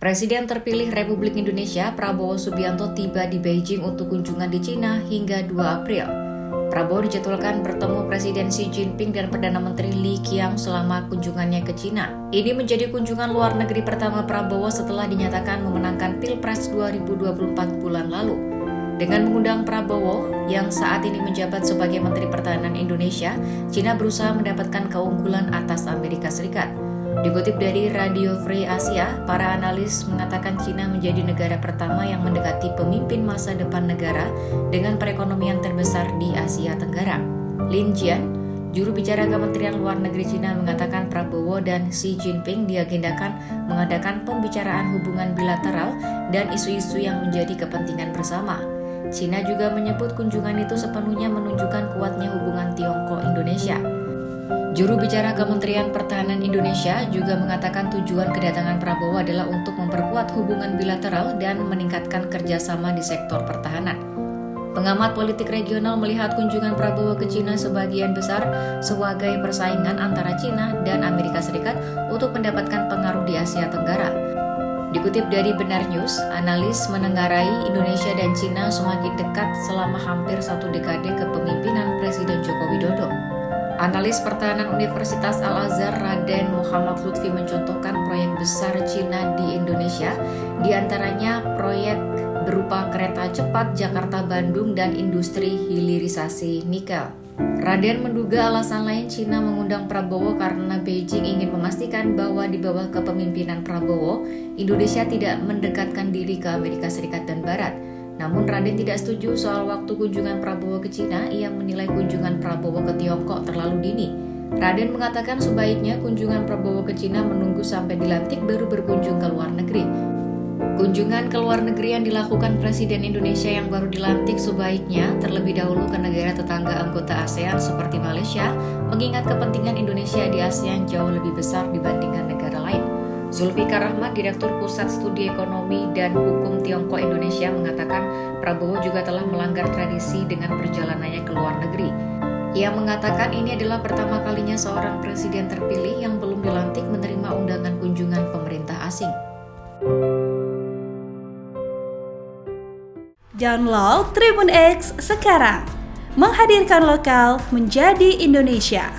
Presiden terpilih Republik Indonesia Prabowo Subianto tiba di Beijing untuk kunjungan di Cina hingga 2 April. Prabowo dijadwalkan bertemu Presiden Xi Jinping dan Perdana Menteri Li Qiang selama kunjungannya ke Cina. Ini menjadi kunjungan luar negeri pertama Prabowo setelah dinyatakan memenangkan Pilpres 2024 bulan lalu. Dengan mengundang Prabowo, yang saat ini menjabat sebagai Menteri Pertahanan Indonesia, Cina berusaha mendapatkan keunggulan atas Amerika Serikat. Dikutip dari Radio Free Asia, para analis mengatakan Cina menjadi negara pertama yang mendekati pemimpin masa depan negara dengan perekonomian terbesar di Asia Tenggara. Lin Jian, juru bicara Kementerian Luar Negeri Cina, mengatakan Prabowo dan Xi Jinping diagendakan mengadakan pembicaraan hubungan bilateral dan isu-isu yang menjadi kepentingan bersama. Cina juga menyebut kunjungan itu sepenuhnya menunjukkan kuatnya hubungan Tiongkok-Indonesia. Juru bicara Kementerian Pertahanan Indonesia juga mengatakan tujuan kedatangan Prabowo adalah untuk memperkuat hubungan bilateral dan meningkatkan kerjasama di sektor pertahanan. Pengamat politik regional melihat kunjungan Prabowo ke Cina sebagian besar sebagai persaingan antara Cina dan Amerika Serikat untuk mendapatkan pengaruh di Asia Tenggara. Dikutip dari Benar News, analis menenggarai Indonesia dan Cina semakin dekat selama hampir 1 dekade kepemimpinan Presiden Joko Widodo. Analis pertahanan Universitas Al-Azhar Raden Muhammad Lutfi mencontohkan proyek besar Cina di Indonesia, diantaranya proyek berupa kereta cepat Jakarta-Bandung dan industri hilirisasi nikel. Raden menduga alasan lain Cina mengundang Prabowo karena Beijing ingin memastikan bahwa di bawah kepemimpinan Prabowo, Indonesia tidak mendekatkan diri ke Amerika Serikat dan Barat. Namun Raden tidak setuju soal waktu kunjungan Prabowo ke Cina. Ia menilai kunjungan Prabowo ke Tiongkok terlalu dini. Raden mengatakan sebaiknya kunjungan Prabowo ke Cina menunggu sampai dilantik baru berkunjung ke luar negeri. Kunjungan ke luar negeri yang dilakukan Presiden Indonesia yang baru dilantik sebaiknya terlebih dahulu ke negara tetangga anggota ASEAN seperti Malaysia, mengingat kepentingan Indonesia di ASEAN jauh lebih besar dibandingkan negara lain. Zulfikar Rahmat, Direktur Pusat Studi Ekonomi dan Hukum Tiongkok Indonesia, mengatakan Prabowo juga telah melanggar tradisi dengan perjalanannya ke luar negeri. Ia mengatakan ini adalah pertama kalinya seorang presiden terpilih yang belum dilantik menerima undangan kunjungan pemerintah asing. Download Tribun X sekarang, menghadirkan lokal menjadi Indonesia.